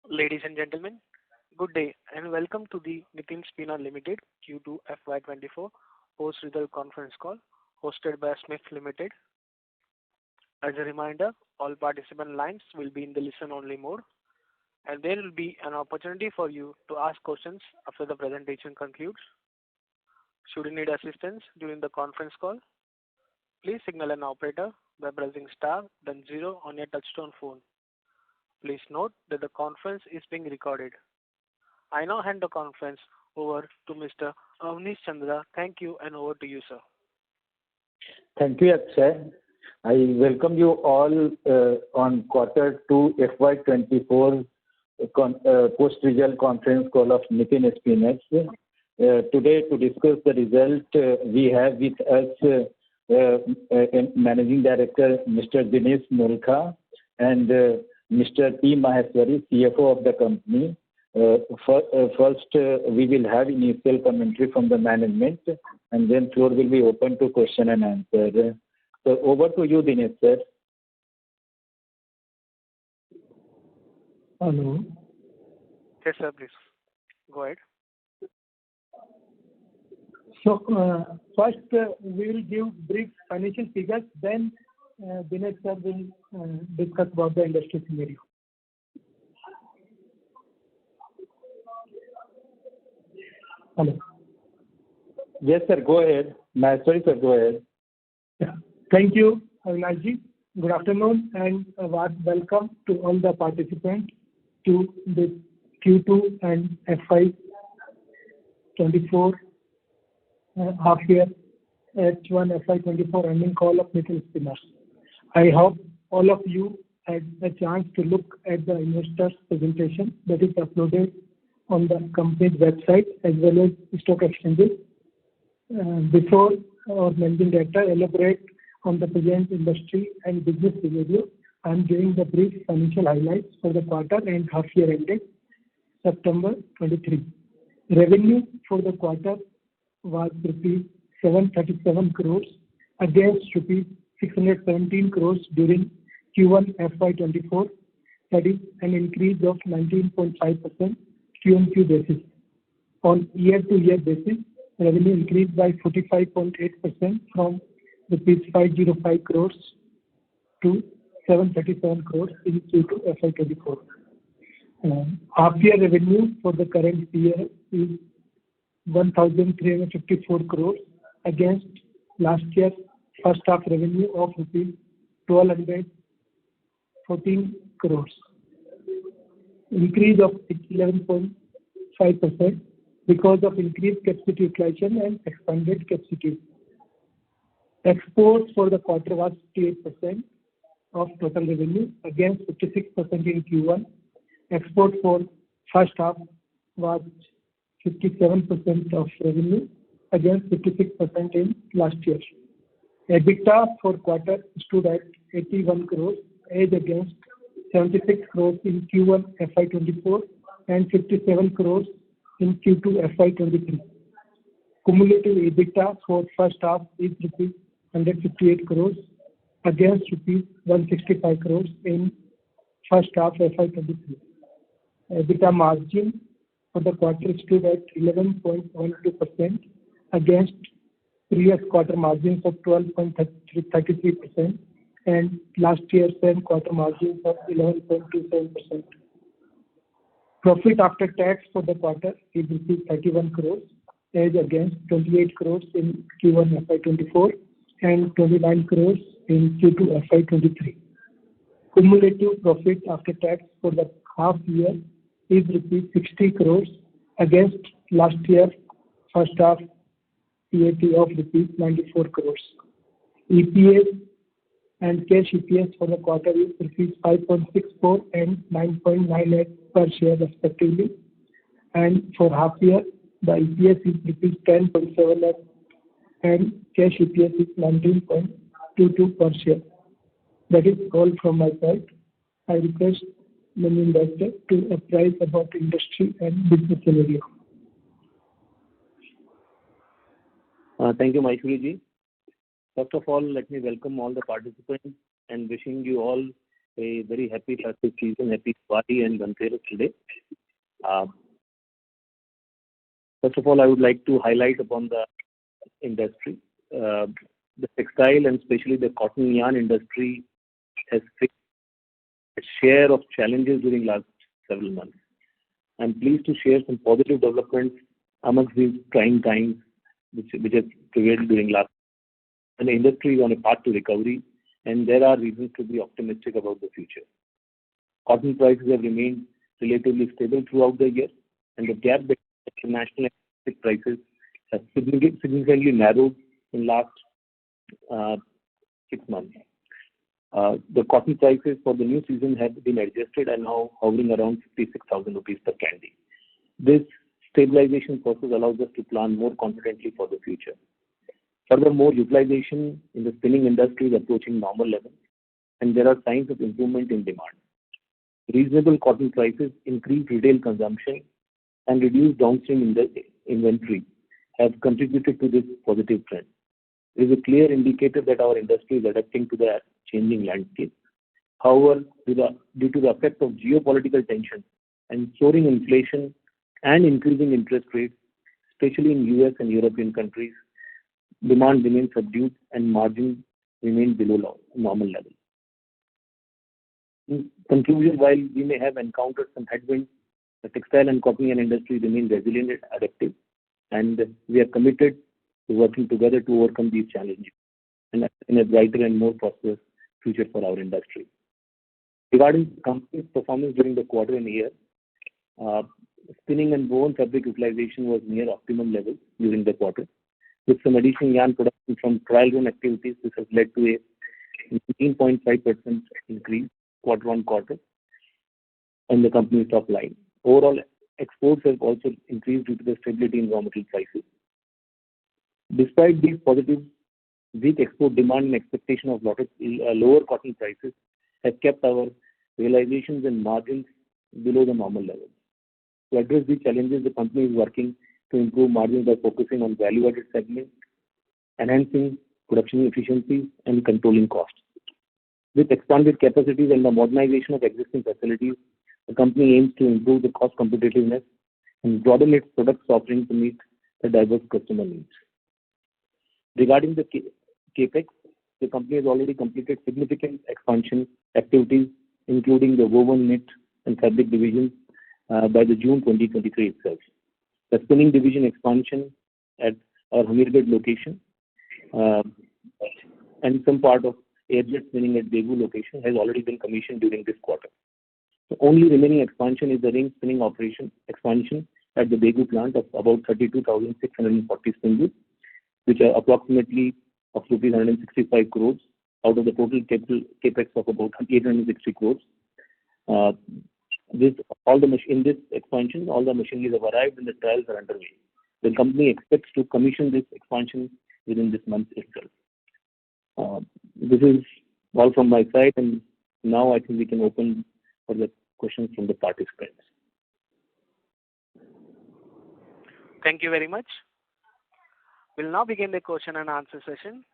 Ladies and gentlemen, good day and welcome to the Nitin Limited Q2 FY24 post-result conference call hosted by Smith Limited. As a reminder, all participant lines will be in the listen-only mode, and there will be an opportunity for you to ask questions after the presentation concludes. Should you need assistance during the conference call, please signal an operator by pressing star then 0 on your touchtone phone. Please note that the conference is being recorded. I now hand the conference over to Mr. Avnish Chandra. Thank you, and over to you, sir. Thank you, Akshay. I welcome you all on quarter 2 FY24 post-result conference call of Nitin Spinach. Today, to discuss the result, we have with us Managing Director Mr. Dinesh Molkha and Mr. P. Maheshwari, CFO of the company. First, we will have initial commentary from the management, and then floor will be open to question and answer. So over to you, Dinesh, sir. Hello. Yes, sir, please. Go ahead. So, first, we will give brief financial figures, then Dinesh sir will discuss about the industry scenario. Hello. Yes, sir, go ahead. Maheshwari, sir, go ahead. Yeah. Thank you, Avinash. Good afternoon and a warm welcome to all the participants to the Q2 and FY24 half year H1 FY24 earnings call of Nitin Spinach. I hope all of you had a chance to look at the investors presentation that is uploaded on the company's website as well as stock exchanges. Before our managing director elaborate on the present industry and business scenario, I am giving the brief financial highlights for the quarter and half year ended September 23. Revenue for the quarter was rupees 737 crores against rupees 617 crores during Q1 FY24, that is an increase of 19.5% Q-on-Q basis. On year-to-year basis, revenue increased by 45.8% from rupees 505 crores to 737 crores in Q2 FY24. Half-year revenue for the current year is 1,354 crores against last year's first half revenue of rupees 1,214 crores. Increase of 11.5% because of increased capacity utilization and expanded capacity. Exports for the quarter was 58% of total revenue against 56% in Q1. Export for first half was 57% of revenue against 56% in last year. EBITDA for quarter stood at 81 crores as against 76 crores in Q1 FY24 and 57 crores in Q2 FY23. Cumulative EBITDA for first half is rupees 158 crores against rupees 165 crores in first half FY23. EBITDA margin for the quarter stood at 11.12% against previous quarter margins of 12.33% and last year's same quarter margins of 11.27%. Profit after tax for the quarter is 31 crores as against 28 crores in Q1 FY24 and 29 crores in Q2 FY23. Cumulative profit after tax for the half year is rupees 60 crores against last year first half PAT of rupees 94 crores. EPS and cash EPS for the quarter is rupees 5.64 and 9.98 per share respectively. And for half year, the EPS is rupees 10.78 and cash EPS is 19.22 per share. That is all from my side. I request Managing Director to apprise about industry and business scenario. Thank you, Maheshwari ji. First of all, let me welcome all the participants and wishing you all a very happy festive season, happy Diwali and Dhanteras today. First of all, I would like to highlight upon the industry. The textile and especially the cotton yarn industry has faced a share of challenges during last several months. I'm pleased to share some positive developments amongst these trying times which has prevailed during last. And the industry is on a path to recovery, and there are reasons to be optimistic about the future. Cotton prices have remained relatively stable throughout the year, and the gap between international and domestic prices has significantly narrowed in last 6 months. The cotton prices for the new season have been adjusted and now hovering around 56,000 rupees per candy. This stabilization process allows us to plan more confidently for the future. Furthermore, utilization in the spinning industry is approaching normal levels, and there are signs of improvement in demand. Reasonable cotton prices, increased retail consumption, and reduced downstream inventory have contributed to this positive trend. It is a clear indicator that our industry is adapting to the changing landscape. However, due to the effect of geopolitical tension and soaring inflation and increasing interest rates, especially in US and European countries, demand remains subdued and margins remain below normal levels. In conclusion, while we may have encountered some headwinds, the textile and cotton yarn industry remain resilient and adaptive, and we are committed to working together to overcome these challenges and in a brighter and more prosperous future for our industry. Regarding the company's performance during the quarter and year, spinning and woven fabric utilization was near optimum levels during the quarter. With some additional yarn production from trial run activities, this has led to a 19.5% increase quarter on quarter on the company's top line. Overall, exports have also increased due to the stability in raw material prices. Despite these positives, weak export demand and expectation of lower cotton prices have kept our realizations and margins below the normal levels. To address these challenges, the company is working to improve margins by focusing on value-added segments, enhancing production efficiencies, and controlling costs. With expanded capacities and the modernization of existing facilities, the company aims to improve the cost competitiveness and broaden its product offering to meet the diverse customer needs. Regarding the CAPEX, the company has already completed significant expansion activities, including the woven, knit, and fabric divisions by the June 2023 itself. The spinning division expansion at our Hamirgarh location and some part of airjet spinning at Begu location has already been commissioned during this quarter. The only remaining expansion is the ring spinning operation expansion at the Begu plant of about 32,640 spindles, which are approximately of rupees 165 crores out of the total capex of about 860 crores. In this expansion, all the machineries have arrived and the trials are underway. The company expects to commission this expansion within this month itself. This is all from my side, and now I think we can open for the questions from the participants. Thank you very much. We'll now begin the question and answer session.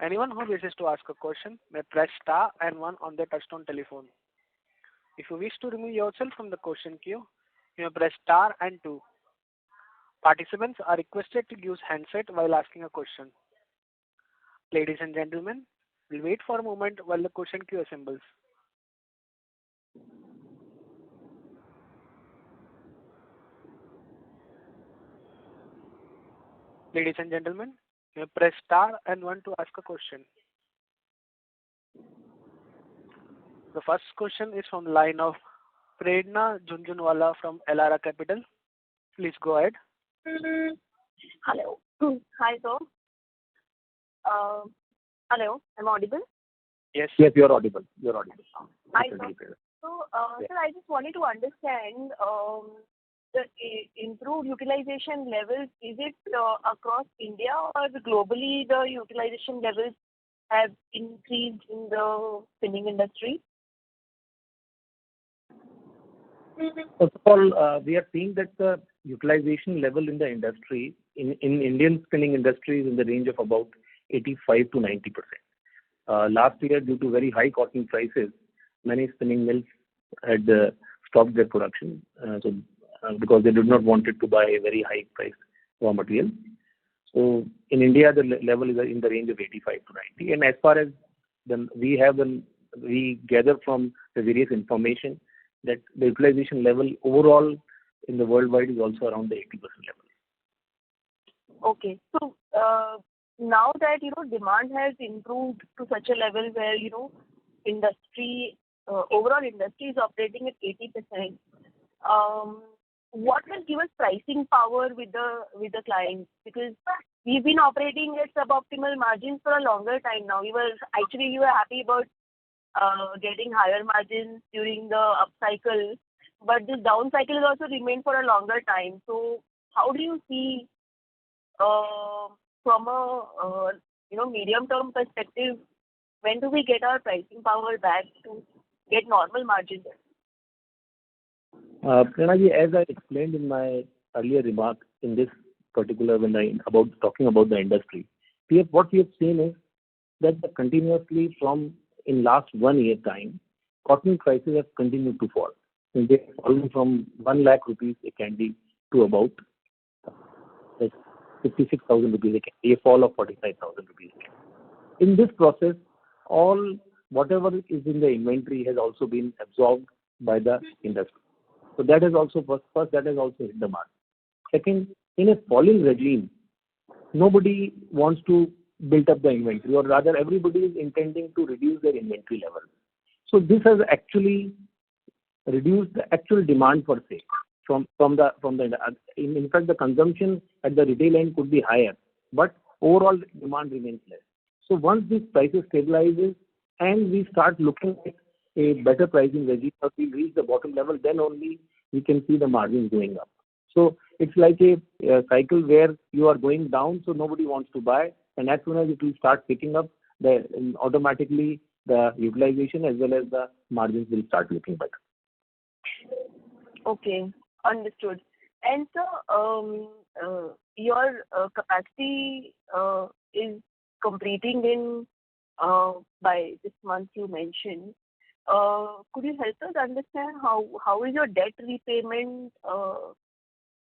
Anyone who wishes to ask a question may press star and 1 on their touchtone telephone. If you wish to remove yourself from the question queue, you may press star and 2. Participants are requested to use handset while asking a question. Ladies and gentlemen, we'll wait for a moment while the question queue assembles. Ladies and gentlemen, you may press star and 1 to ask a question. The first question is from the line of Prerna Jhunjhunwala from Elara Capital. Please go ahead. Hello. Hi, sir. Hello, am I audible? Yes. Yes, you're audible. Hi, sir. So, sir, I just wanted to understand the improved utilization levels. Is it across India or globally the utilization levels have increased in the spinning industry? First of all, we are seeing that the utilization level in the industry, in Indian spinning industry, is in the range of about 85 to 90%. last year, due to very high cotton prices, many spinning mills had stopped their production because they did not wanted to buy a very high price raw material. So in India, the level is in the range of 85 to 90. And as far as we gather from the various information that the utilization level overall in the worldwide is also around the 80% level. Okay. So now that demand has improved to such a level where industry overall industry is operating at 80%. What will give us pricing power with the clients? Because we've been operating at suboptimal margins for a longer time now. We were happy about getting higher margins during the up cycle, but this down cycle has also remained for a longer time. So how do you see from a medium term perspective, when do we get our pricing power back to get normal margins? Pranaji, as I explained in my earlier remark in this particular talking about the industry, what we have seen is that continuously from in last 1 year time, cotton prices have continued to fall. And they have fallen from 1 lakh rupees a candy to about 56,000 rupees a candy, a fall of 45,000 rupees a candy. In this process, whatever is in the inventory has also been absorbed by the industry. So that has also that has also hit the mark. Second, in a falling regime, nobody wants to build up the inventory, or rather everybody is intending to reduce their inventory level. So this has actually reduced the actual demand per se from the in fact the consumption at the retail end could be higher, but overall demand remains less. So once these prices stabilizes and we start looking at a better pricing regime, or we reach the bottom level, then only we can see the margins going up. So it's like a cycle where you are going down, so nobody wants to buy, and as soon as it will start picking up, automatically the utilization as well as the margins will start looking better. Okay, understood. And so your capacity is completing in by this month you mentioned. Could you help us understand how is your debt repayment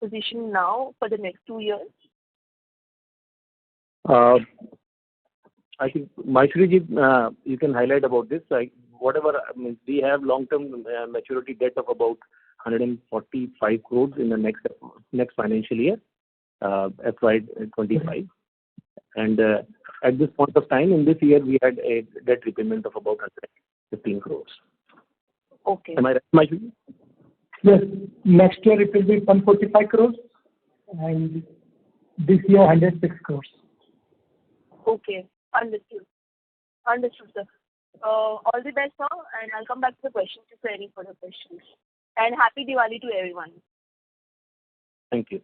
position now for the next 2 years? I think Maheshwariji, you can highlight about this. We have long-term maturity debt of about 145 crores in the next financial year, FY25, and at this point of time in this year we had a debt repayment of about 115 crores. Okay. Am I right, Maheshwariji? Yes. Next year it will be 145 crores, and this year 106 crores. Okay, understood. Understood, sir. All the best, sir, and I'll come back to the questions if there are any further questions. And happy Diwali to everyone. Thank you.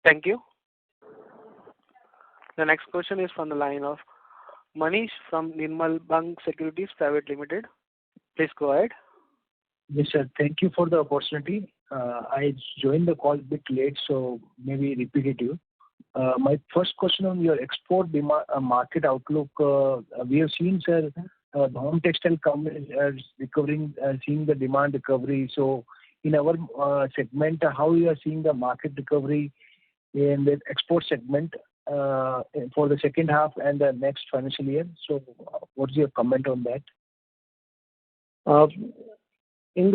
Thank you. The next question is from the line of Manish from Nirmal Bang Securities Private Limited. Please go ahead. Yes, sir. Thank you for the opportunity. I joined the call a bit late, so maybe repetitive. My first question on your export market outlook. We have seen, sir, the home textile companies are recovering, seeing the demand recovery. So in our segment, how you are seeing the market recovery in the export segment for the second half and the next financial year? So what's your comment on that? In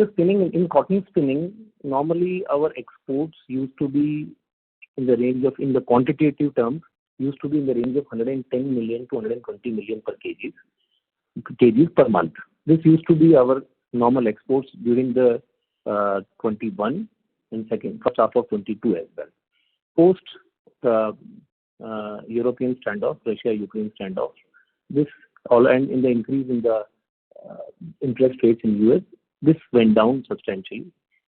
cotton spinning, normally our exports used to be in the quantitative terms, used to be in the range of 110 million to 120 million per kgs per month. This used to be our normal exports during the 21 and first half of 22 as well. Post the European standoff, Russia-Ukraine standoff, and in the increase in the interest rates in US, this went down substantially,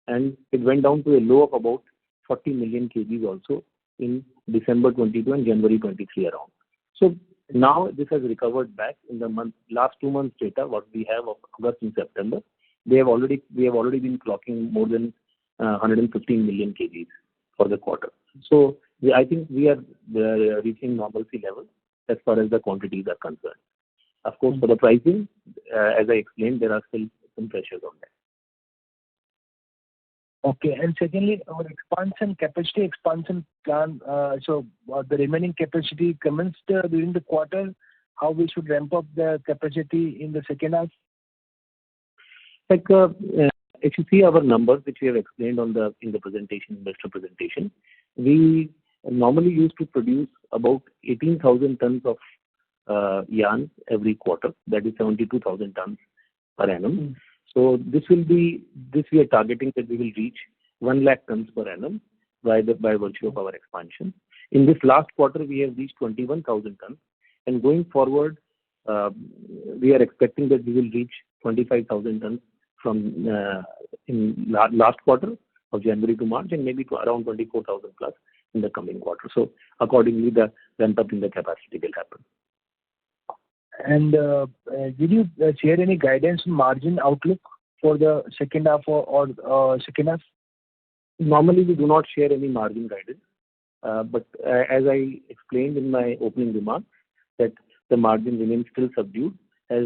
and it went down to a low of about 40 million kgs also in December 22 and January 23 around. So now this has recovered back in the last 2 months data, what we have of August and September. We have already been clocking more than 115 million kgs for the quarter. So I think we are reaching normalcy levels as far as the quantities are concerned. Of course, for the pricing, as I explained, there are still some pressures on that. Okay. And secondly, our capacity expansion plan, so the remaining capacity commenced during the quarter, how we should ramp up the capacity in the second half? Like, if you see our numbers, which we have explained in the investor presentation, we normally used to produce about 18,000 tons of yarn every quarter. That is 72,000 tons per annum. So this we are targeting that we will reach 1 lakh tons per annum by virtue of our expansion. In this last quarter, we have reached 21,000 tons, and going forward, we are expecting that we will reach 25,000 tons from in last quarter of January to March, and maybe to around 24,000 plus in the coming quarter. So accordingly, the ramp up in the capacity will happen. And did you share any guidance margin outlook for the second half or second half? Normally, we do not share any margin guidance. But as I explained in my opening remarks, that the margin remains still subdued as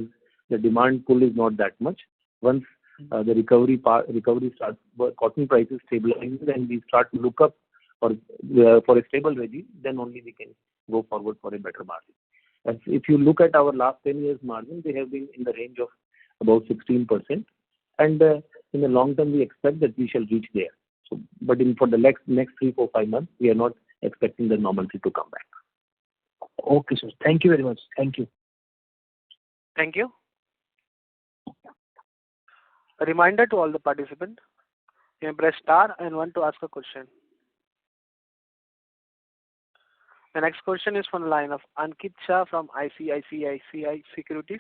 the demand pull is not that much. Once the recovery starts, cotton prices stabilize, and we start to look up for a stable regime, then only we can go forward for a better margin. As if you look at our last 10 years margin, they have been in the range of about 16%, and in the long term, we expect that we shall reach there. So, but for the next 3, 4, 5 months, we are not expecting the normalcy to come back. Okay, sir. Thank you very much. Thank you. Thank you. A reminder to all the participants, you may press star and 1 to ask a question. The next question is from the line of Ankit Shah from ICICI Securities.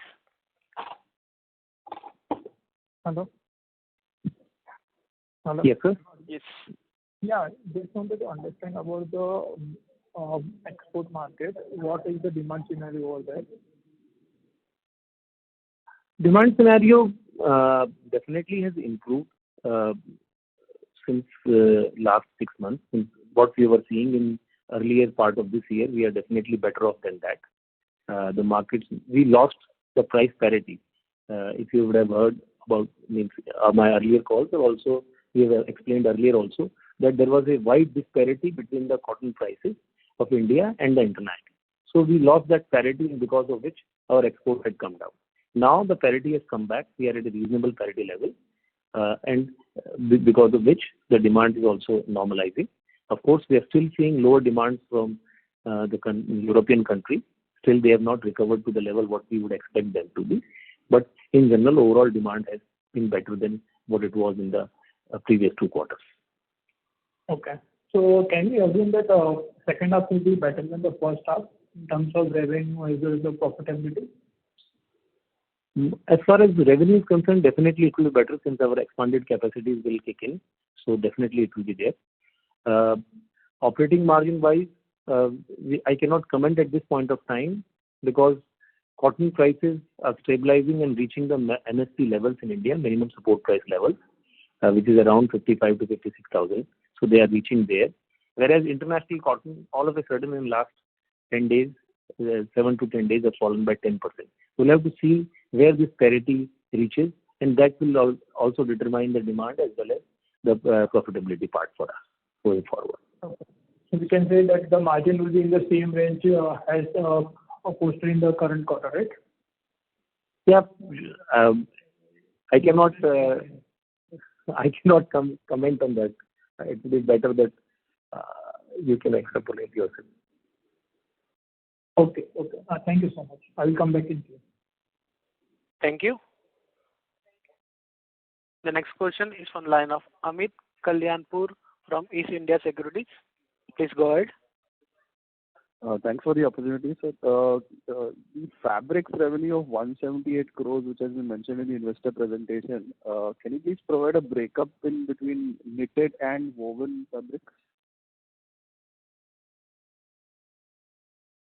Hello. Hello. Yes, sir. Yes. Yeah, just wanted to understand about the export market. What is the demand scenario over there? Demand scenario definitely has improved since last 6 months. Since what we were seeing in earlier part of this year, we are definitely better off than that. The markets, we lost the price parity. If you would have heard about my earlier calls, or also we have explained earlier also that there was a wide disparity between the cotton prices of India and the international. So we lost that parity, because of which our export had come down. Now the parity has come back. We are at a reasonable parity level, and because of which the demand is also normalizing. Of course, we are still seeing lower demands from the European countries. Still, they have not recovered to the level what we would expect them to be. But in general, overall demand has been better than what it was in the previous 2 quarters. Okay. So can we assume that second half will be better than the first half in terms of revenue as well as the profitability? As far as the revenue is concerned, definitely it will be better since our expanded capacities will kick in. So definitely it will be there. Operating margin wise, I cannot comment at this point of time, because cotton prices are stabilizing and reaching the MSP levels in India, minimum support price levels, which is around 55 to 56,000. So they are reaching there. Whereas international cotton, all of a sudden in last 10 days, 7 to 10 days have fallen by 10%. We'll have to see where this parity reaches, and that will also determine the demand as well as the profitability part for us going forward. Okay. So we can say that the margin will be in the same range as posted in the current quarter, right? Yeah. I cannot comment on that. It will be better that you can extrapolate yourself. Okay. Okay. Thank you so much. I will come back in here. Thank you. The next question is from the line of Amit Kalyanpur from East India Securities. Please go ahead. Thanks for the opportunity, sir. The fabrics revenue of 178 crores, which has been mentioned in the investor presentation, can you please provide a breakup in between knitted and woven fabrics?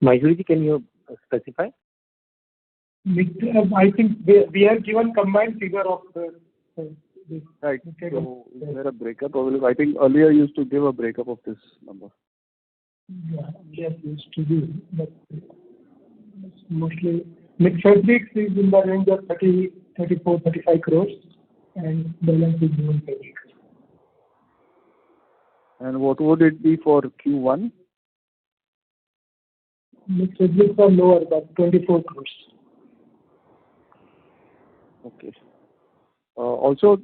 Maheshwari, can you specify? I think we have given combined figure of this. Right. So is there a breakup available? I think earlier you used to give a breakup of this number. Yeah, yes, used to do, but it's mostly Mixed fabrics is in the range of 34-35 crores, and balance is woven fabrics. And what would it be for Q1? Mixed fabrics are lower, but 24 crores. Okay. Also,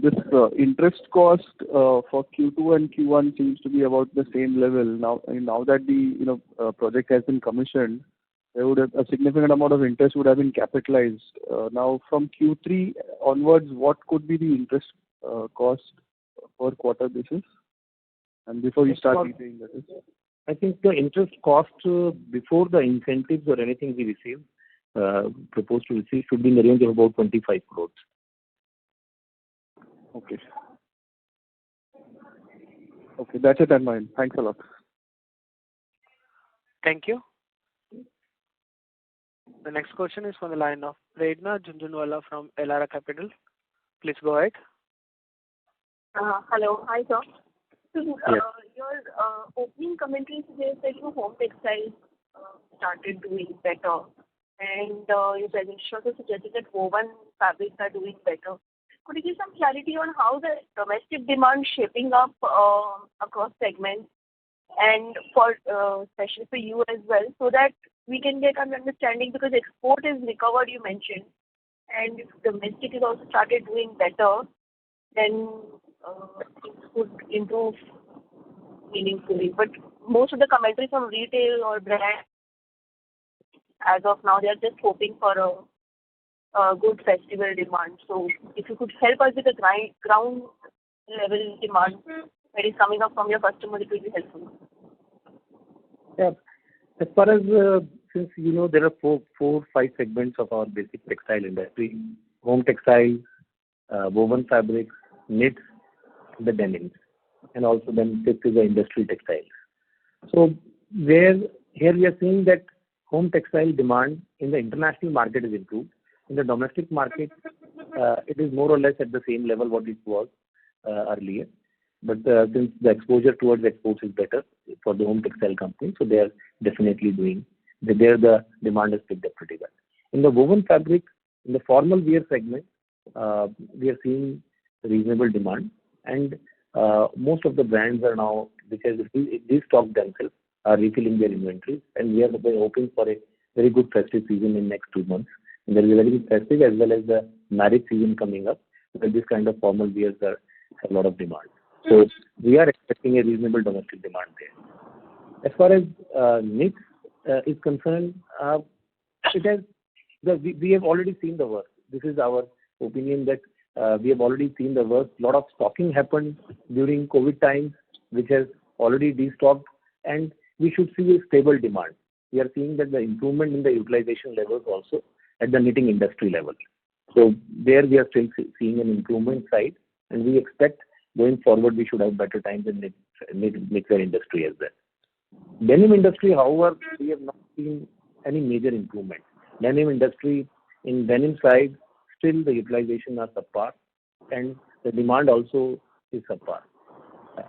this interest cost for Q2 and Q1 seems to be about the same level. Now that the project has been commissioned, there would have a significant amount of interest would have been capitalized. Now from Q3 onwards, what could be the interest cost per quarter basis? And before you start repaying that is? I think the interest cost before the incentives or anything we receive, proposed to receive, should be in the range of about 25 crores. Okay. Okay, that's it on mine. Thanks a lot. Thank you. The next question is from the line of Prerna Jhunjhunwala from Elara Capital. Please go ahead. Hello. Hi, sir. So, Yes. your opening commentary suggests that your home textiles started doing better, and your presentation also suggested that woven fabrics are doing better. Could you give some clarity on how the domestic demand shaping up across segments, and for especially for you as well, so that we can get an understanding, because export is recovered, you mentioned, and if domestic is also started doing better, then things could improve meaningfully. But most of the commentary from retail or brand, as of now, they are just hoping for a good festival demand. So if you could help us with the ground level demand that is coming up from your customers, it will be helpful. Yeah. As far as, since there are four, 5 segments of our basic textile industry: home textiles, woven fabrics, knits, the denims, and also then fifth is the industry textiles. So here we are seeing that home textile demand in the international market is improved. In the domestic market, it is more or less at the same level what it was earlier. But since the exposure towards exports is better for the home textile company, so they are definitely doing. There the demand has picked up pretty well. In the woven fabric, in the formal wear segment, we are seeing reasonable demand, and most of the brands are now, because these stock themselves, are refilling their inventories, and we are hoping for a very good festive season in next 2 months. And there is a very good festive as well as the marriage season coming up, because this kind of formal wears have a lot of demand. So we are expecting a reasonable domestic demand there. As far as knits is concerned, we have already seen the worst. This is our opinion that we have already seen the worst. A lot of stocking happened during COVID times, which has already destocked, and we should see a stable demand. We are seeing that the improvement in the utilization levels also at the knitting industry level. So there we are still seeing an improvement side, and we expect going forward we should have better times in knitwear industry as well. Denim industry, however, we have not seen any major improvement. Denim industry, in denim side, still the utilization are subpar, and the demand also is subpar.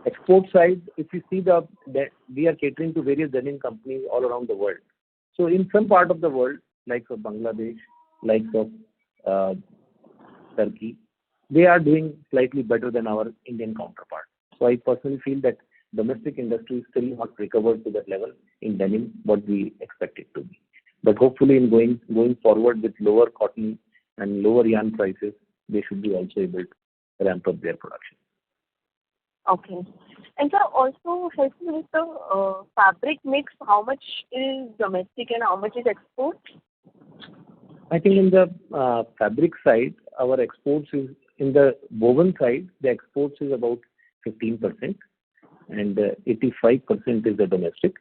Export side, if you see that we are catering to various denim companies all around the world. So in some part of the world, like of Bangladesh, like of Turkey, they are doing slightly better than our Indian counterpart. So I personally feel that domestic industry is still not recovered to that level in denim what we expect it to be. But hopefully in going forward with lower cotton and lower yarn prices, they should be also able to ramp up their production. Okay. And sir, also help me with the fabric mix. How much is domestic and how much is export? I think in the fabric side, our exports is, in the woven side, the exports is about 15%, and 85% is the domestic.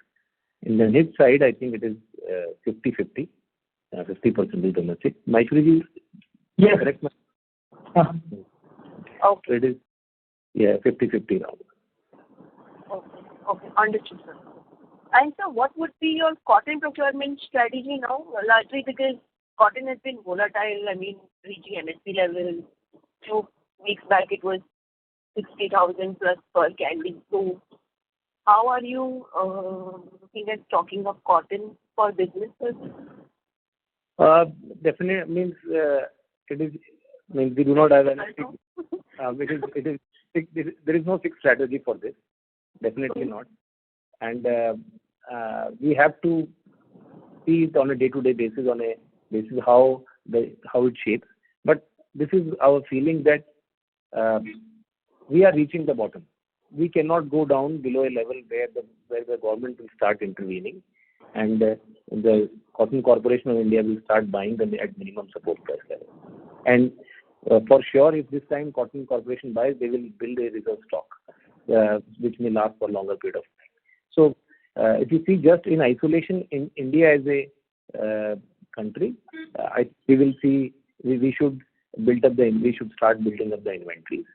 In the knit side, I think it is 50-50. 50% is domestic. Maishwariji, Yes. correct? Okay. So it is, 50-50 now. Okay. Understood, sir. And sir, what would be your cotton procurement strategy now? Largely because cotton has been volatile, reaching MSP level. 2 weeks back it was 60,000 plus per candy. So how are you looking at stocking of cotton for businesses? Definitely means it is means we do not have any there is no fixed strategy for this. Definitely not. And we have to see it on a day-to-day basis, on a basis how it shapes. But this is our feeling that we are reaching the bottom. We cannot go down below a level where the government will start intervening, and the Cotton Corporation of India will start buying them at minimum support price level. And for sure, if this time Cotton Corporation buys, they will build a reserve stock, which may last for a longer period of time. So, if you see just in isolation, in India as a country, we should start building up the inventories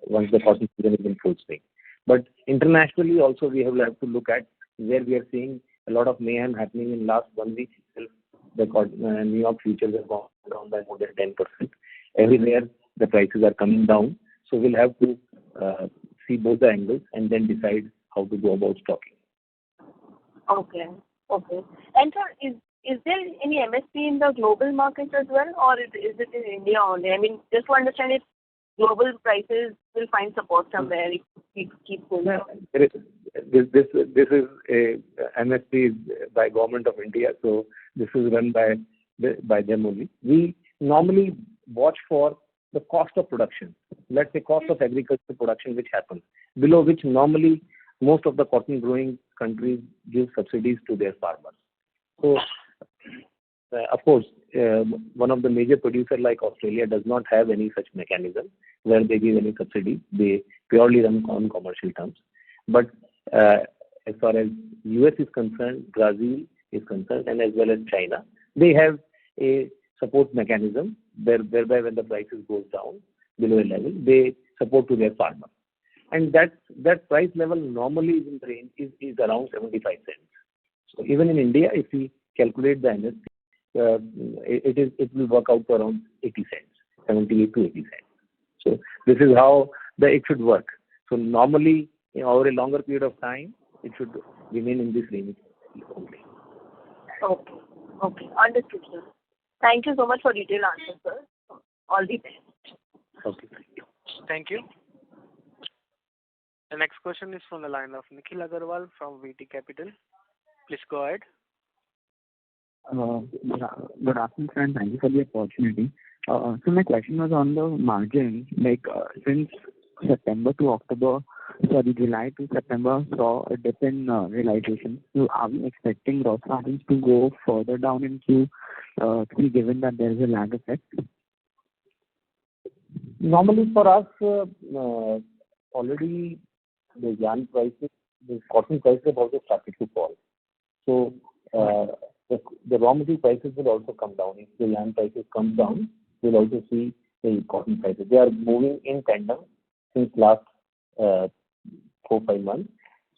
once the cotton season is in full swing. But internationally also we have to look at where we are seeing a lot of mayhem happening in last 1 week itself. The New York futures have gone down by more than 10%. Everywhere the prices are coming down. So we'll have to see both the angles and then decide how to go about stocking. Okay. And sir, is there any MSP in the global markets as well, or is it in India only? I mean, just to understand if global prices will find support somewhere if it keeps going down. This is a MSP by Government of India, so this is run by them only. We normally watch for the cost of production. Let's say cost of agricultural production which happens, below which normally most of the cotton growing countries give subsidies to their farmers. So, of course, one of the major producers like Australia does not have any such mechanism where they give any subsidy. They purely run on commercial terms. But as far as US is concerned, Brazil is concerned, and as well as China, they have a support mechanism whereby when the prices goes down below a level, they support to their farmers. And that price level normally is in the range is around 75 cents. So even in India, if we calculate the MSP, it will work out to around 80 cents, 78 to 80 cents. So this is how it should work. So normally, over a longer period of time, it should remain in this range only. Okay. Understood, sir. Thank you so much for detailed answers, sir. All the best. Okay. Thank you. The next question is from the line of Nikhil Agarwal from VT Capital. Please go ahead. Good afternoon, sir, and thank you for the opportunity. So my question was on the margin. Since July to September saw a dip in realization. So are we expecting gross margins to go further down in Q3 given that there is a lag effect? Normally for us, already the yarn prices, the cotton prices have also started to fall. So the raw material prices will also come down. If the yarn prices come down, we'll also see the cotton prices. They are moving in tandem since last 4-5 months.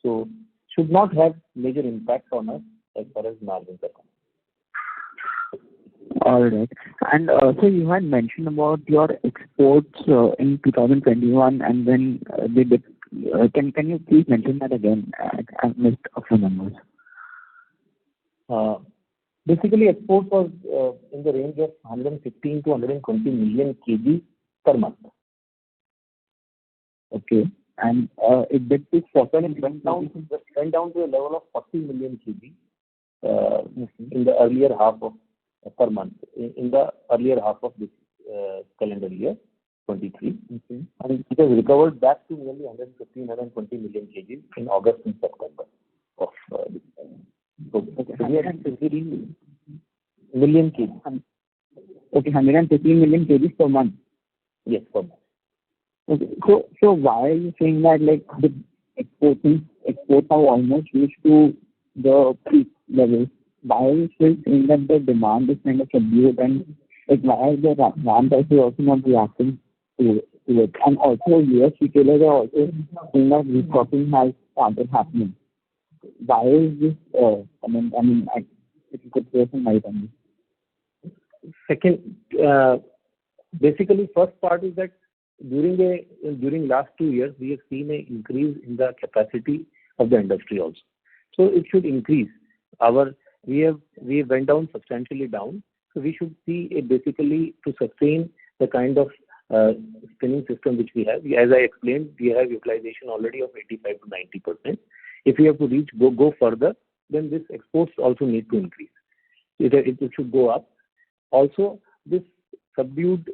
So should not have major impact on us as far as margins are concerned. All right. And so you had mentioned about your exports in 2021 and then they did. Can you please mention that again? I missed a few numbers. Basically, export was in the range of 115 to 120 million kg per month. Okay. And it did to went down to a level of 40 million kg in the earlier half of per month in the earlier half of this calendar year 23, and it has recovered back to nearly 120 million kg in August and September of this time. So 115 million kg. Okay, 115 million kg per month. Yes, per month. Okay. So why are you saying that the exports have almost reached to the peak level? Why are you still saying that the demand is kind of subdued and why are the yarn prices also not reacting to it? And also US retailers are also saying that restocking has started happening. Why is this? If you could throw some light on this. Second, basically, first part is that during last 2 years, we have seen an increase in the capacity of the industry also. So it should increase. Our we went down substantially down. So we should see it basically to sustain the kind of spinning system which we have. As I explained, we have utilization already of 85 to 90%. If we have to go further, then this exports also need to increase. It should go up. Also, this subdued,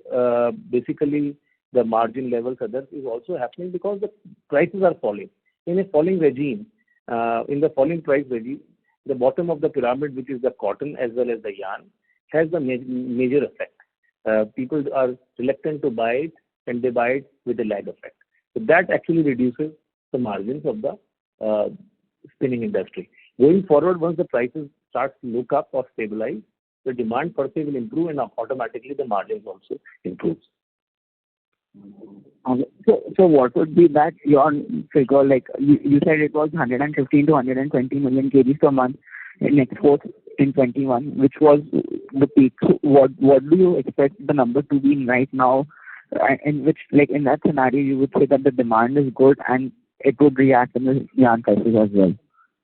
basically the margin levels others is also happening because the prices are falling. In a falling regime, in the falling price regime, the bottom of the pyramid, which is the cotton as well as the yarn, has the major effect. People are reluctant to buy it, and they buy it with a lag effect. So that actually reduces the margins of the spinning industry. Going forward, once the prices start to look up or stabilize, the demand per se will improve, and automatically the margins also improves. Okay. So what would be that your figure? Like you said, it was 115 to 120 million kgs per month in exports in 21, which was the peak. So what do you expect the number to be right now? In which, like in that scenario, you would say that the demand is good and it would react in the yarn prices as well.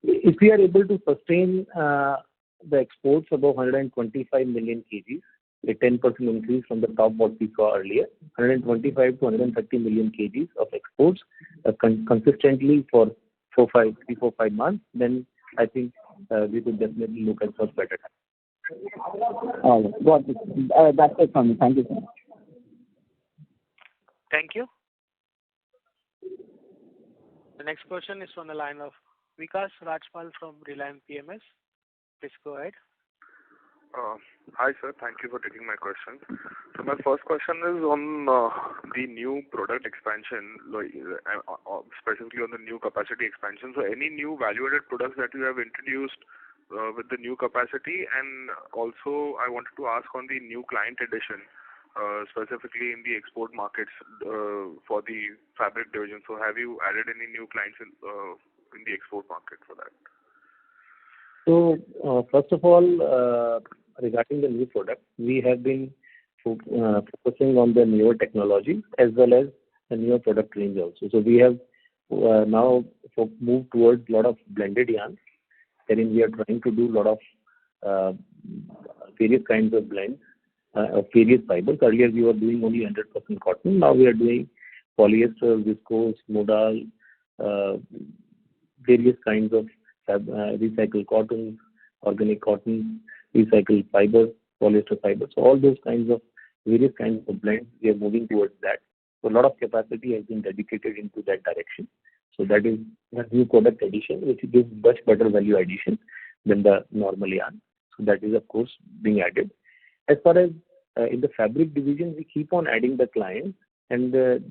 If we are able to sustain the exports above 125 million kgs, a 10% increase from the top what we saw earlier, 125 to 130 million kgs of exports consistently for 3, 4, 5 months, then I think we could definitely look at such better times. All right. Got it. That's it from me. Thank you so much. Thank you. The next question is from the line of Vikas Rajpal from Reliance PMS. Please go ahead. Hi, sir. Thank you for taking my question. So my first question is on the new product expansion, specifically on the new capacity expansion. So any new value-added products that you have introduced with the new capacity, and also I wanted to ask on the new client addition, specifically in the export markets for the fabric division. So have you added any new clients in the export market for that? So first of all, regarding the new product, we have been focusing on the newer technology as well as the newer product range also. So we have now moved towards a lot of blended yarns, wherein we are trying to do a lot of various kinds of blends of various fibers. Earlier we were doing only 100% cotton. Now we are doing polyester, viscose, modal, various kinds of recycled cotton, organic cotton, recycled fibers, polyester fibers. So all those kinds of various kinds of blends, we are moving towards that. So a lot of capacity has been dedicated into that direction. So that is a new product addition, which gives much better value addition than the normal yarn. So that is of course being added. As far as in the fabric division, we keep on adding the clients, and it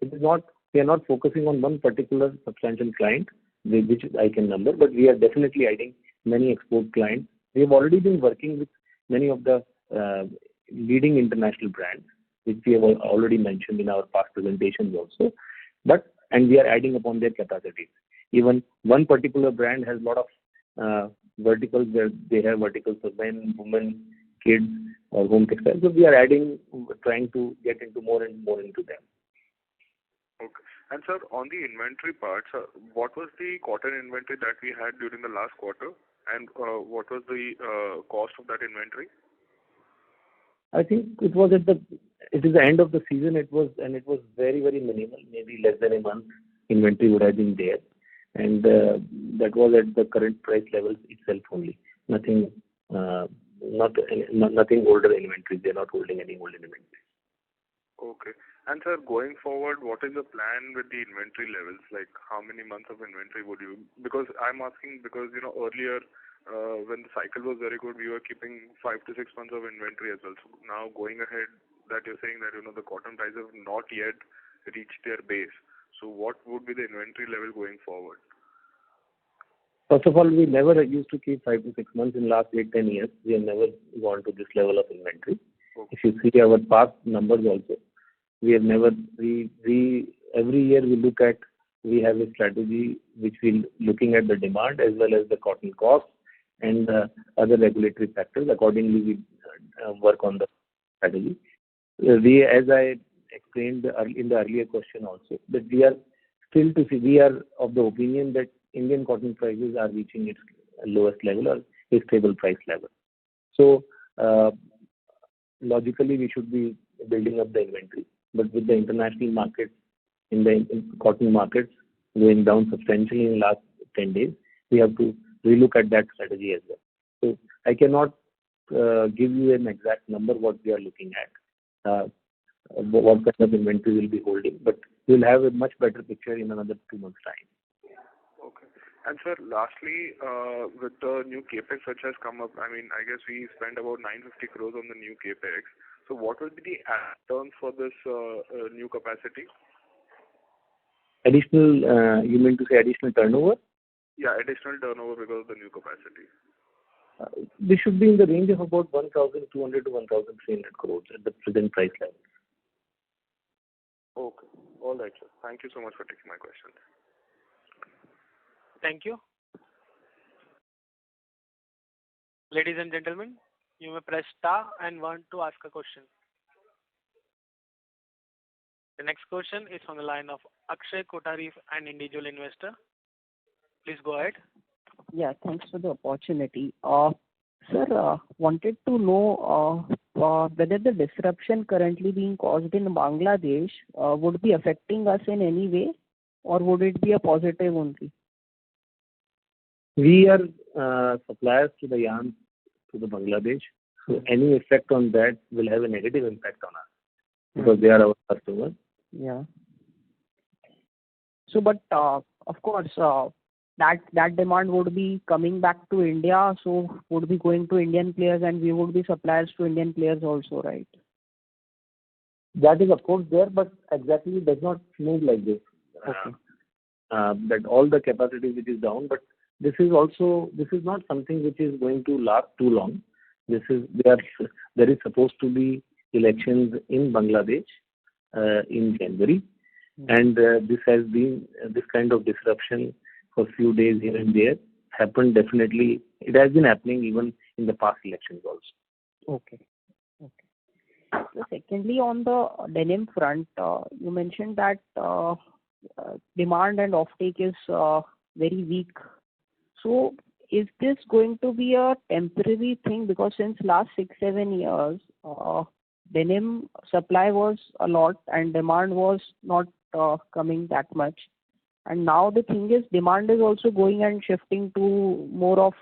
is not, we are not focusing on one particular substantial client, which I can number, but we are definitely adding many export clients. We have already been working with many of the leading international brands, which we have already mentioned in our past presentations also. And we are adding upon their capacities. Even one particular brand has a lot of verticals where they have verticals for men, women, kids, or home textiles. So we are adding, trying to get into more and more into them. Okay. And sir, on the inventory part, what was the cotton inventory that we had during the last quarter, and what was the cost of that inventory? I think it is the end of the season. It was very, very minimal, maybe less than a month inventory would have been there, and that was at the current price levels itself only. Nothing older inventory. They're not holding any old inventory. Okay. And sir, going forward, what is the plan with the inventory levels? Like how many months of inventory would you? Because I'm asking because earlier when the cycle was very good, we were keeping 5 to 6 months of inventory as well. So now going ahead, that you're saying that the cotton prices have not yet reached their base. So what would be the inventory level going forward? First of all, we never used to keep 5 to 6 months in last 8-10 years. We have never gone to this level of inventory. Okay. If you see our past numbers also, we have never, we every year we have a strategy which we looking at the demand as well as the cotton cost and other regulatory factors. Accordingly, we work on the strategy. As I explained in the earlier question also, that we are of the opinion that Indian cotton prices are reaching its lowest level, or a stable price level. So logically, we should be building up the inventory. But with the international markets, in cotton markets going down substantially in the last 10 days, we have to relook at that strategy as well. So I cannot give you an exact number what we are looking at, what kind of inventory we'll be holding, but we'll have a much better picture in another 2 months' time. Okay. And sir, lastly, with the new capex which has come up, I mean, I guess we spent about 950 crores on the new capex. So what will be the terms for this new capacity? Additional, you mean to say additional turnover? Yeah, additional turnover because of the new capacity. This should be in the range of about 1,200 to 1,300 crores at the present price level. Okay. All right, sir. Thank you so much for taking my question. Thank you. Ladies and gentlemen, you may press star and one to ask a question. The next question is on the line of Akshay Kothari, an individual investor. Please go ahead. Yeah, thanks for the opportunity. Sir, wanted to know whether the disruption currently being caused in Bangladesh would be affecting us in any way, or would it be a positive only? We are suppliers to the yarn to the Bangladesh, so any effect on that will have a negative impact on us because they are our customers. Yeah. So, but of course, that demand would be coming back to India, so would be going to Indian players, and we would be suppliers to Indian players also, right? That is of course there, but exactly does not move like this. Okay. That all the capacity which is down, but this is not something which is going to last too long. There is supposed to be elections in Bangladesh in January, and this kind of disruption for a few days here and there happened definitely. It has been happening even in the past elections also. Okay. So secondly, on the denim front, you mentioned that demand and offtake is very weak. So is this going to be a temporary thing? Because since last 6-7 years, denim supply was a lot and demand was not coming that much. And now the thing is, demand is also going and shifting to more of,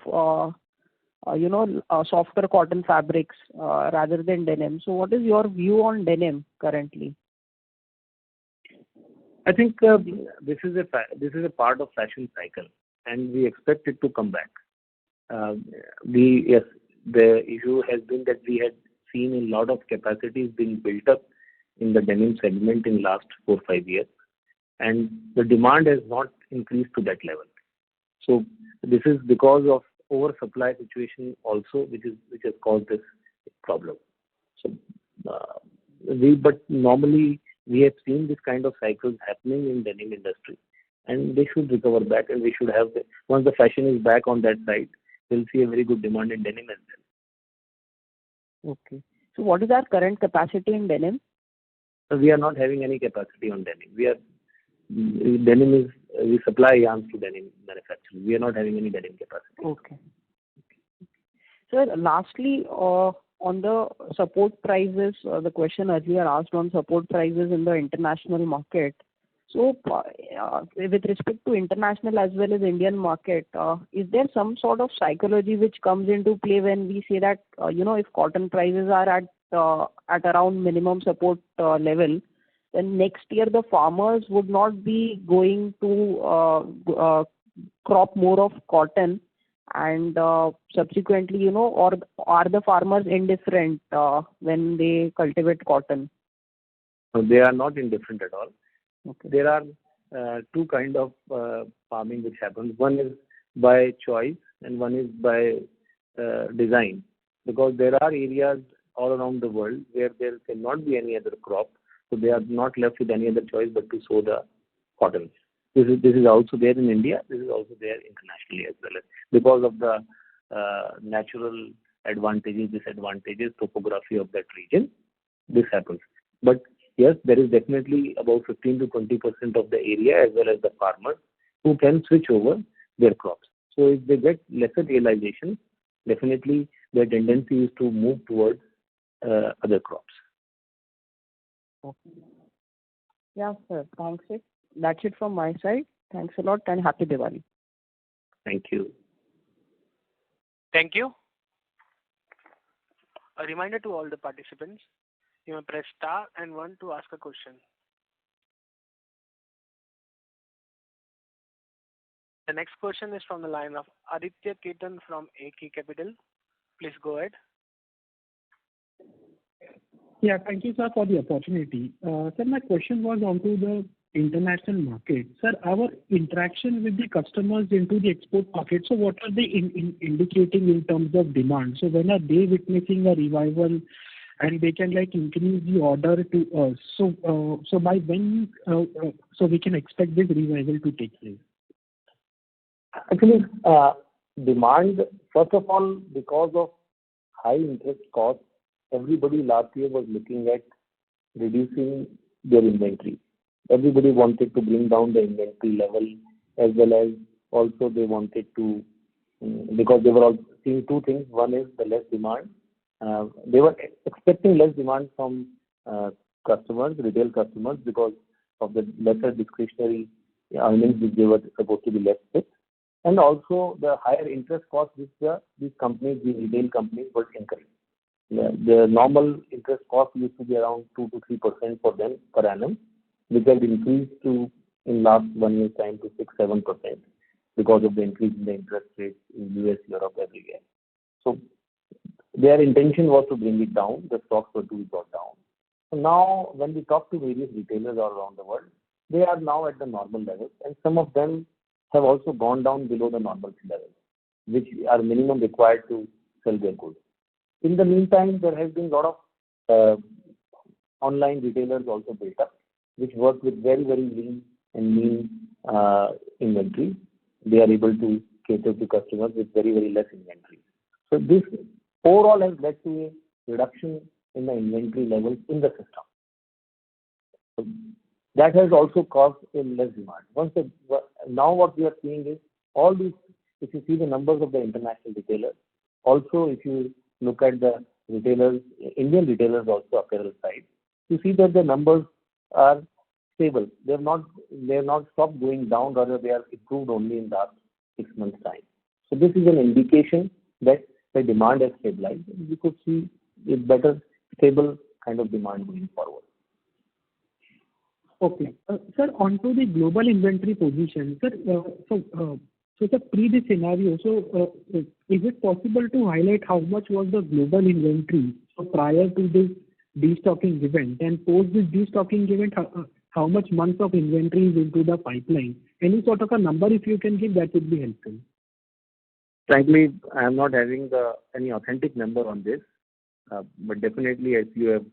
softer cotton fabrics rather than denim. So what is your view on denim currently? I think this is a part of fashion cycle, and we expect it to come back. The issue has been that we had seen a lot of capacities being built up in the denim segment in last 4-5 years, and the demand has not increased to that level. So this is because of oversupply situation also, which has caused this problem. So but normally we have seen this kind of cycles happening in denim industry, and they should recover back, and we should have once the fashion is back on that side, we'll see a very good demand in denim as well. Okay. So what is our current capacity in denim? We are not having any capacity on denim. We supply yarns to denim manufacturing. We are not having any denim capacity. Okay. So lastly, on the support prices, the question earlier asked on support prices in the international market. So with respect to international as well as Indian market, is there some sort of psychology which comes into play when we say that, if cotton prices are at around minimum support level, then next year the farmers would not be going to crop more of cotton, and subsequently, or are the farmers indifferent when they cultivate cotton? So they are not indifferent at all. Okay. There are two kind of farming which happens. One is by choice and one is by design, because there are areas all around the world where there cannot be any other crop, so they are not left with any other choice but to sow the cotton. This is also there in India. This is also there internationally as well, because of the natural advantages, disadvantages, topography of that region. This happens. But yes, there is definitely about 15 to 20% of the area as well as the farmers who can switch over their crops. So if they get lesser realization, definitely the tendency is to move towards other crops. Okay. Yeah, sir. Thanks. That's it from my side. Thanks a lot and happy Diwali. Thank you. Thank you. A reminder to all the participants, you may press star and 1 to ask a question. The next question is from the line of Aditya Ketan from AK Capital. Please go ahead. Yeah, thank you, sir, for the opportunity. Sir, my question was onto the international market. Sir, our interaction with the customers into the export market, so what are they indicating in terms of demand? So when are they witnessing a revival and they can increase the order to us? So by when so we can expect this revival to take place? Actually, demand, first of all, because of high interest costs, everybody last year was looking at reducing their inventory. Everybody wanted to bring down the inventory level, as well as also they wanted to, because they were all seeing two things. One is the less demand. They were expecting less demand from customers, retail customers, because of the lesser discretionary earnings which they were supposed to be left with. And also the higher interest costs which these companies, the retail companies, were incurring. The normal interest cost used to be around 2 to 3% for them per annum, which has increased to, in last 1 year's time, to 6-7% because of the increase in the interest rates in US, Europe, everywhere. So their intention was to bring it down. The stocks were to be brought down. So now, when we talk to various retailers all around the world, they are now at the normal levels, and some of them have also gone down below the normal levels, which are minimum required to sell their goods. In the meantime, there has been a lot of online retailers also built up, which work with very, very lean and mean inventory. They are able to cater to customers with very, very less inventory. So this overall has led to a reduction in the inventory levels in the system. So that has also caused a less demand. Now what we are seeing is all these, if you see the numbers of the international retailers, also if you look at the retailers, Indian retailers also apparel side, you see that the numbers are stable. They have not stopped going down, rather they are improved only in the last 6 months' time. So this is an indication that the demand has stabilized, and we could see a better stable kind of demand going forward. Okay. Sir, onto the global inventory position. Sir, so the pre this scenario, so is it possible to highlight how much was the global inventory prior to this destocking event, and post this destocking event, how much months of inventory is into the pipeline? Any sort of a number if you can give, that would be helpful. Frankly, I am not having any authentic number on this, but definitely, as you have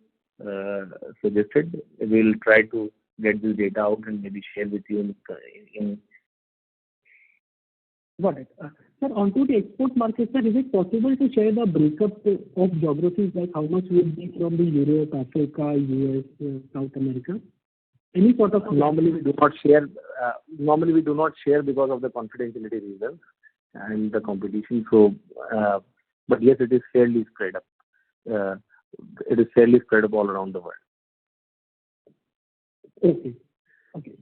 suggested, we will try to get this data out and maybe share with you in Got it. Sir, onto the export market, sir, is it possible to share the breakup of geographies, like how much would be from the Europe, Africa, US, South America? Any sort of... Normally we do not share. Normally we do not share because of the confidentiality reasons and the competition. So, but yes, it is fairly spread up. It is fairly spread up all around the world. Okay. Okay.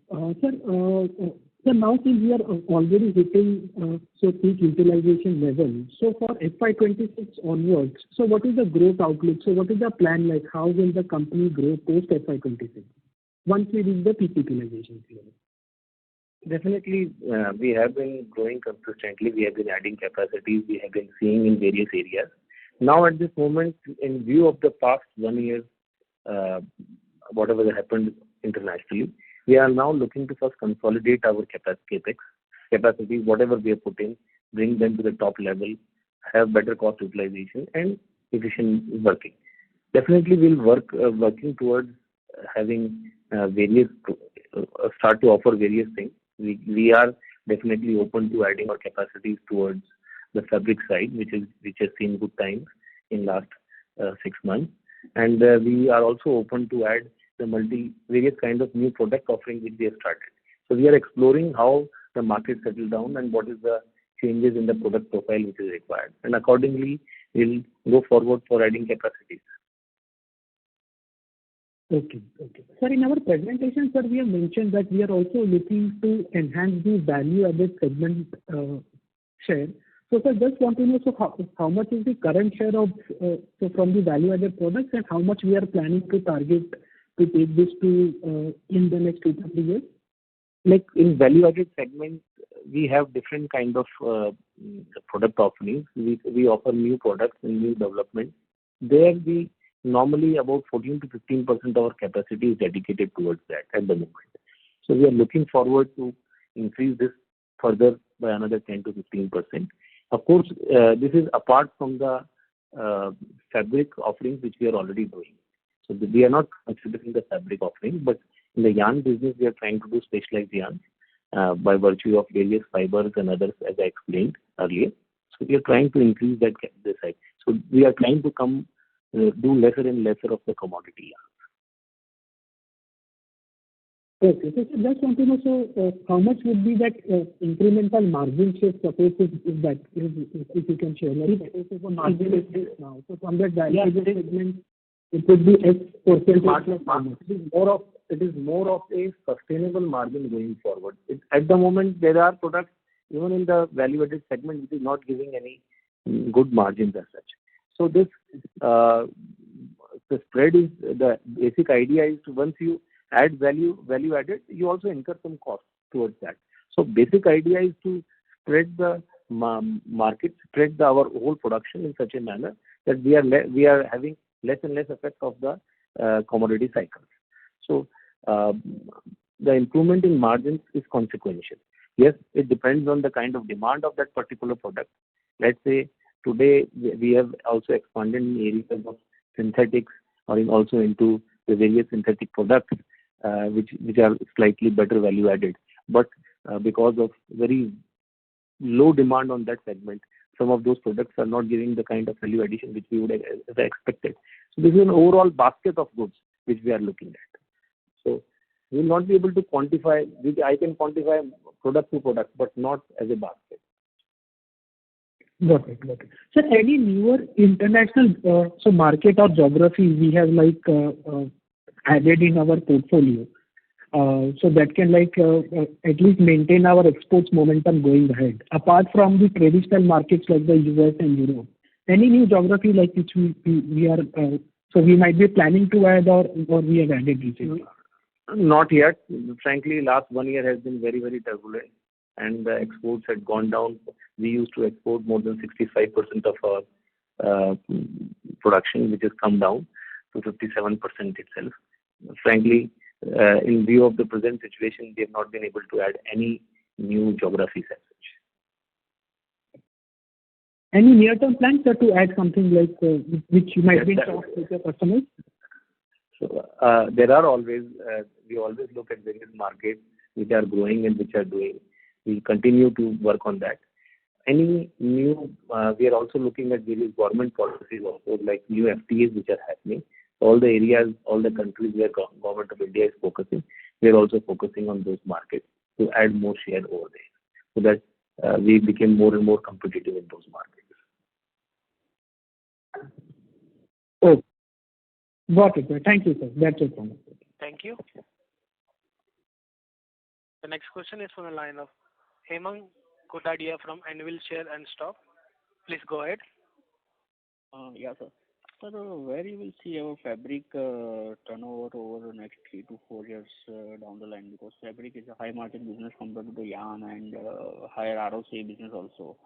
Sir, now since we are already hitting peak utilization level, so for FY26 onwards, so what is the growth outlook? So what is the plan like? How will the company grow post FY26 once we reach the peak utilization level? Definitely, we have been growing consistently. We have been adding capacities. We have been seeing in various areas. Now, at this moment, in view of the past 1 year, whatever has happened internationally, we are now looking to first consolidate our capex capacities, whatever we have put in, bring them to the top level, have better cost utilization and efficient working. Definitely, we'll working towards having start to offer various things. We are definitely open to adding our capacities towards the fabric side, which has seen good times in last 6 months, and we are also open to add the various kinds of new product offerings which we have started. So we are exploring how the market settle down and what is the changes in the product profile which is required. And accordingly, we'll go forward for adding capacities. Okay. Sir, in our presentation, sir, we have mentioned that we are also looking to enhance the value-added segment share. So, sir, just want to know, so how much is the current share of from the value-added products, and how much we are planning to target to take this to in the next 2 to 3 years? Like in value-added segment, we have different kind of product offerings. We offer new products and new development. There we normally about 14 to 15% of our capacity is dedicated towards that at the moment. So we are looking forward to increase this further by another 10 to 15%. Of course, this is apart from the fabric offerings which we are already doing. So we are not considering the fabric offering, but in the yarn business, we are trying to do specialized yarns by virtue of various fibers and others, as I explained earlier. So we are trying to increase that this side. So we are trying to do lesser and lesser of the commodity yarn. Okay. So just want to know, so how much would be that incremental margin shift, suppose if you can share, like suppose if a margin is this now, so from that value-added segment, it would be X percentage. It is more of a sustainable margin going forward. At the moment, there are products even in the value-added segment which is not giving any good margins as such. So this the spread is the basic idea is to once you add value added, you also incur some cost towards that. So basic idea is to spread the market, spread our whole production in such a manner that we are having less and less effect of the commodity cycles. So the improvement in margins is consequential. Yes, it depends on the kind of demand of that particular product. Let's say today we have also expanded in areas of synthetics or also into the various synthetic products which are slightly better value added. But because of very low demand on that segment, some of those products are not giving the kind of value addition which we would have expected. So this is an overall basket of goods which we are looking at. So we will not be able to quantify. I can quantify product to product, but not as a basket. Got it. Sir, any newer international market or geography we have added in our portfolio, so that can at least maintain our exports momentum going ahead, apart from the traditional markets like the US and Europe. Any new geography which we are so we might be planning to add or we have added recently? Not yet. Frankly, last 1 year has been very, very turbulent, and the exports had gone down. We used to export more than 65% of our production, which has come down to 57% itself. Frankly, in view of the present situation, we have not been able to add any new geographies as such. Any near-term plans to add something which you might be in talks with your customers? So there are always, we always look at various markets which are growing and which are doing. We continue to work on that. Any new, we are also looking at various government policies also, like new FTAs which are happening. All the areas, all the countries where government of India is focusing, we are also focusing on those markets to add more share over there, so that we become more and more competitive in those markets. Oh, got it. Thank you, sir. That's it from me. Thank you. The next question is from the line of Hemang Kotadia from Anvil Share and Stock. Please go ahead. Yeah, sir. Sir, where you will see our fabric turnover over the next 3 to 4 years down the line, because fabric is a high margin business compared to the yarn and higher ROC business also.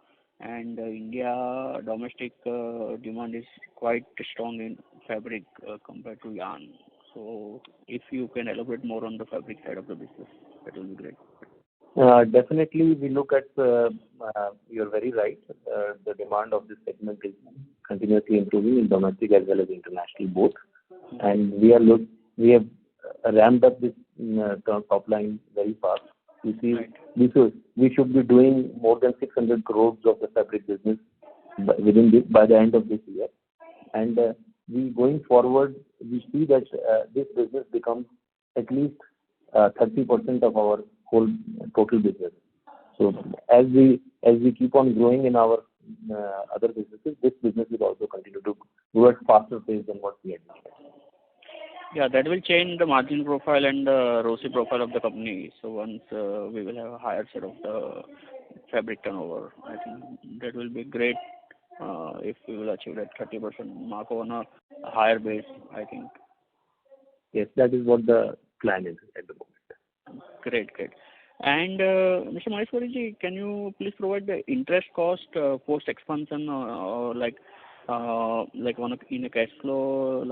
And India domestic demand is quite strong in fabric compared to yarn. So if you can elaborate more on the fabric side of the business, that will be great. Definitely, we look at, you're very right, the demand of this segment is continuously improving in domestic as well as international both. And we have ramped up this top line very fast. You see, we should be doing more than 600 crores of the fabric business by the end of this year. And we going forward, we see that this business becomes at least 30% of our whole total business. So as we keep on growing in our other businesses, this business will also continue to grow at faster pace than what we had done. Yeah, that will change the margin profile and the ROCE profile of the company. So once we will have a higher share of the fabric turnover, I think that will be great if we will achieve that 30% mark on a higher base, I think. Yes, that is what the plan is at the moment. Great. And Mr. Maheshwari, can you please provide the interest cost post expansion or like in a cash flow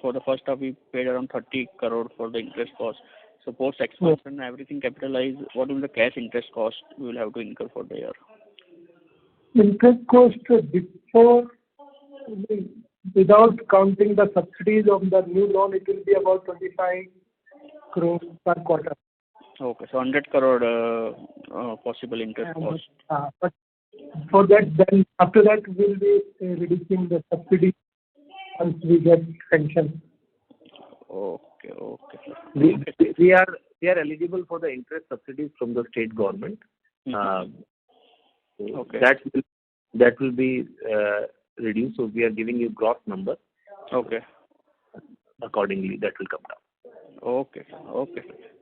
for the first half we paid around 30 crore for the interest cost. So post expansion, everything capitalized, what will the cash interest cost we will have to incur for the year? Interest cost before, without counting the subsidies of the new loan, it will be about 25 crores per quarter. Okay, so 100 crore possible interest cost. But for that, then after that, we will be reducing the subsidy once we get pension. Okay. We are eligible for the interest subsidies from the state government. Okay. That will be reduced. So we are giving you gross number. Okay. Accordingly, that will come down. Okay.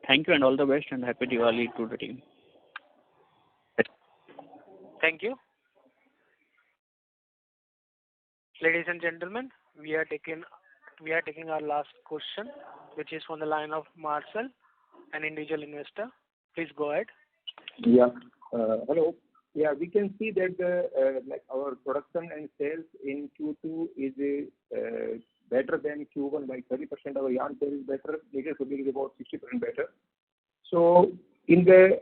Thank you and all the best and happy Diwali to the team. Thank you. Ladies and gentlemen, we are taking our last question, which is from the line of Marcel, an individual investor. Please go ahead. Yeah. Hello. Yeah, we can see that like our production and sales in Q2 is better than Q1 by 30%. Our yarn sale is better. Latest public is about 60% better. So in the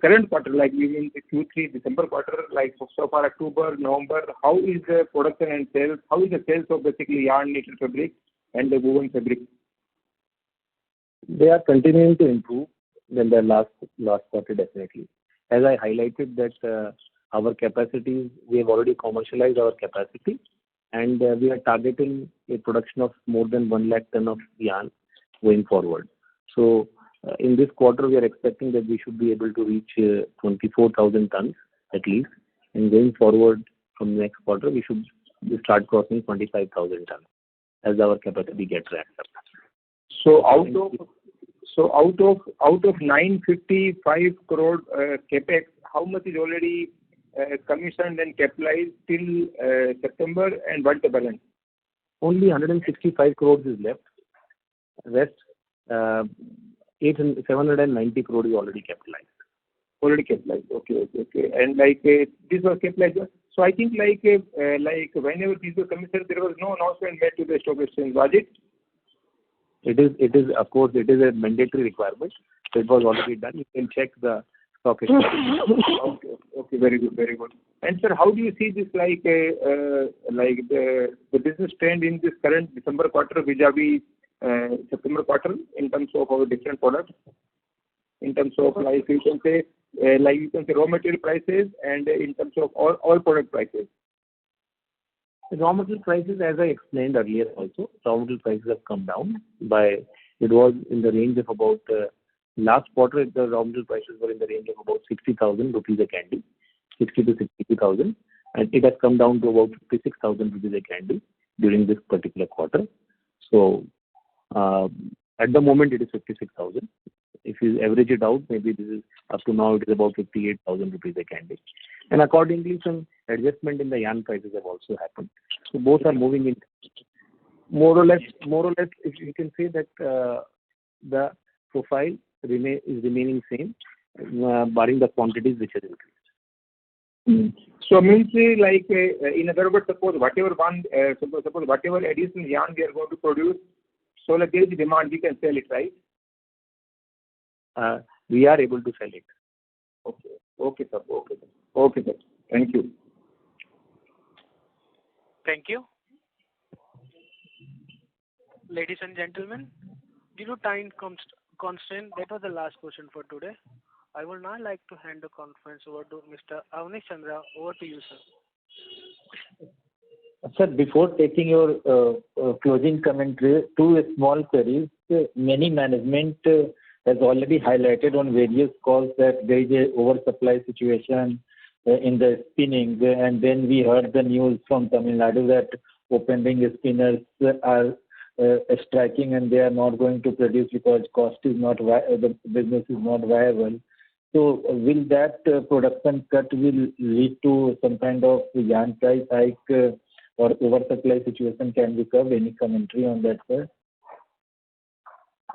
current quarter, like we mean the Q3 December quarter, like so far October, November, how is the production and sales? How is the sales of basically yarn, knitted fabric, and the woven fabric? They are continuing to improve than the last quarter, definitely. As I highlighted that our capacities, we have already commercialized our capacity, and we are targeting a production of more than 1 lakh ton of yarn going forward. So in this quarter, we are expecting that we should be able to reach 24,000 tons at least, and going forward from next quarter, we should start crossing 25,000 tons as our capacity gets ramped up. So out of 955 crore capex, how much is already commissioned and capitalized till September, and what the balance? Only 165 crores is left. Rest 790 crore is already capitalized. Okay. And like this was capitalized. So I think like whenever these were commissioned, there was no announcement made to the stock exchange, was it? It is of course it is a mandatory requirement. So it was already done. You can check the stock exchange. Okay, very good. And sir, how do you see this like the business trend in this current December quarter vis-a-vis September quarter in terms of our different products? In terms of like you can say raw material prices and in terms of all product prices. Raw material prices, as I explained earlier also, raw material prices have come down it was in the range of about, last quarter, the raw material prices were in the range of about 60,000 rupees a candy, 60 to 62,000, and it has come down to about 56,000 rupees a candy during this particular quarter. So, at the moment, it is 56,000. If you average it out, maybe this is up to now it is about 58,000 rupees a candy. And accordingly, some adjustment in the yarn prices have also happened. So both are moving in more or less. If you can say that the profile is remaining same, barring the quantities which has increased. So means like in other words, suppose whatever additional yarn we are going to produce, so like there is demand, we can sell it, right? We are able to sell it. Okay, sir. Thank you. Thank you. Ladies and gentlemen, due to time constraint, that was the last question for today. I would now like to hand the conference over to Mr. Avnish Chandra. Over to you, sir. Sir, before taking your closing commentary, two small queries. Many management has already highlighted on various calls that there is a oversupply situation in the spinning. And then we heard the news from Tamil Nadu that open-ring spinners are striking and they are not going to produce because cost is not the business is not viable. So will that production cut will lead to some kind of yarn price hike or oversupply situation can be curved? Any commentary on that, sir?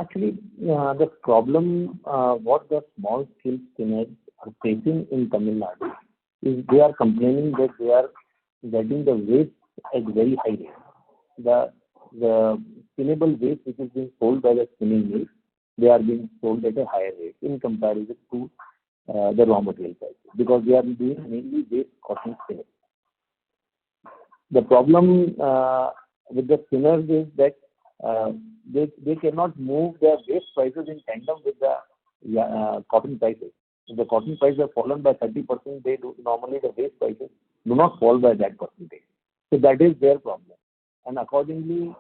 Actually, the problem what the small scale spinners are facing in Tamil Nadu is they are complaining that they are getting the waste at very high rate. The spinnable waste which is being sold by the spinning mills, they are being sold at a higher rate in comparison to the raw material prices, because they are doing mainly waste cotton spinning. The problem with the spinners is that they cannot move their waste prices in tandem with the cotton prices. If the cotton prices have fallen by 30%, normally the waste prices do not fall by that percentage. So that is their problem. And accordingly,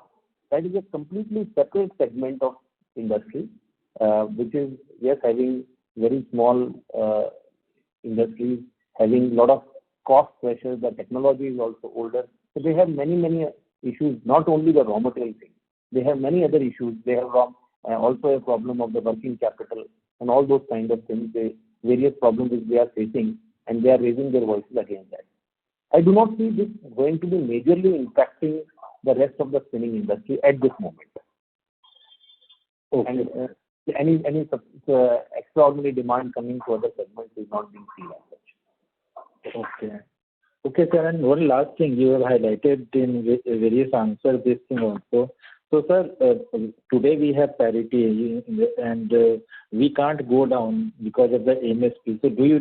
that is a completely separate segment of industry, which is just having very small industries, having a lot of cost pressures. The technology is also older. So they have many issues, not only the raw material thing. They have many other issues. They have also a problem of the working capital and all those kind of things. Various problems which they are facing, and they are raising their voices against that. I do not see this going to be majorly impacting the rest of the spinning industry at this moment. Okay. And any extraordinary demand coming to other segments is not being seen as such. Okay. Okay, sir. And one last thing you have highlighted in various answers, this thing also. So, sir, today we have parity and we can't go down because of the MSP. So, do you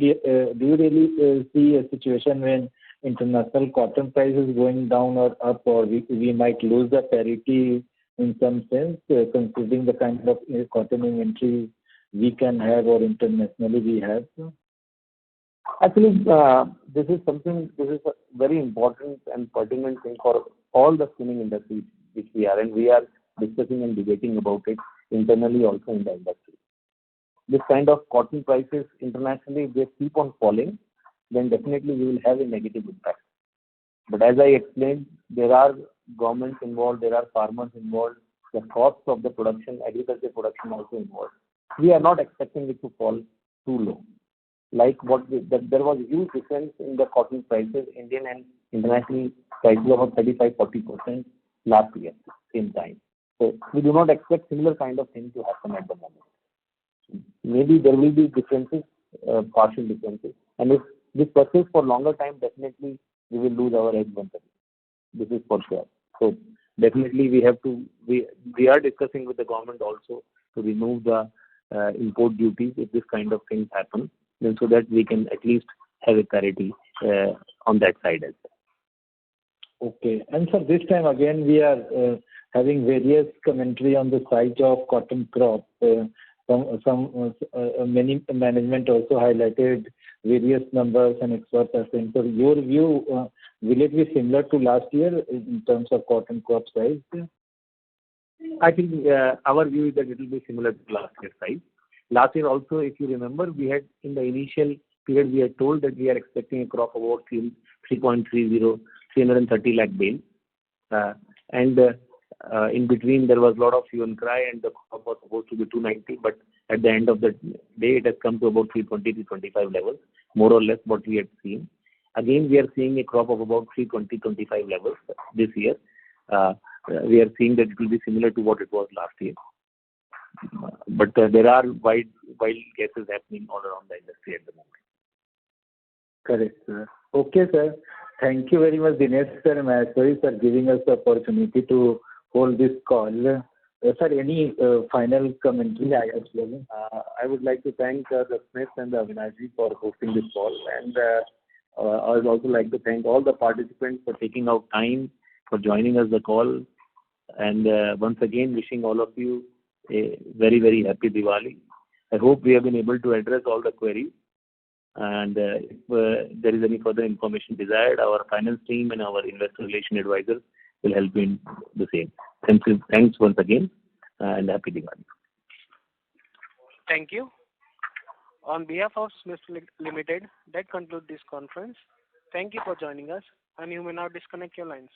really see a situation when international cotton price is going down or up, or we might lose the parity in some sense, considering the kind of cotton inventory we can have or internationally we have? Actually, this is a very important and pertinent thing for all the spinning industry which we are, and we are discussing and debating about it internally also in the industry. This kind of cotton prices internationally, if they keep on falling, then definitely we will have a negative impact. But as I explained, there are governments involved, there are farmers involved, the cost of the production, agriculture production also involved. We are not expecting it to fall too low. Like there was a huge difference in the cotton prices, Indian and international prices of about 35-40% last year, same time. So we do not expect similar kind of thing to happen at the moment. Maybe there will be differences, partial differences. And if this persists for longer time, definitely we will lose our edge once again. This is for sure. So definitely we are discussing with the government also to remove the import duties if this kind of things happen, then so that we can at least have a parity on that side as well. Okay. And for this time again, we are having various commentary on the size of cotton crop. Many management also highlighted various numbers and experts are saying. So your view, will it be similar to last year in terms of cotton crop size? I think our view is that it will be similar to last year's size. Last year also, if you remember, we had in the initial period, we had told that we are expecting a crop of about 330 lakh bales. And in between, there was a lot of hue and cry, and the crop was supposed to be 290, but at the end of the day, it has come to about 320, 325 levels, more or less what we had seen. Again, we are seeing a crop of about 320, 25 levels this year. We are seeing that it will be similar to what it was last year. But there are wild guesses happening all around the industry at the moment. Correct, sir. Okay, sir. Thank you very much, Dinesh sir and Maheshwari sir, giving us the opportunity to hold this call. Sir, any final commentary? I would like to thank the Smith and the Avinashi for hosting this call, and I would also like to thank all the participants for taking out time for joining us the call, and once again wishing all of you a very, very happy Diwali. I hope we have been able to address all the queries, and if there is any further information desired, our finance team and our investor relation advisors will help you in the same. Thanks once again, and happy Diwali. Thank you. On behalf of Smith Limited, that concludes this conference. Thank you for joining us, and you may now disconnect your lines.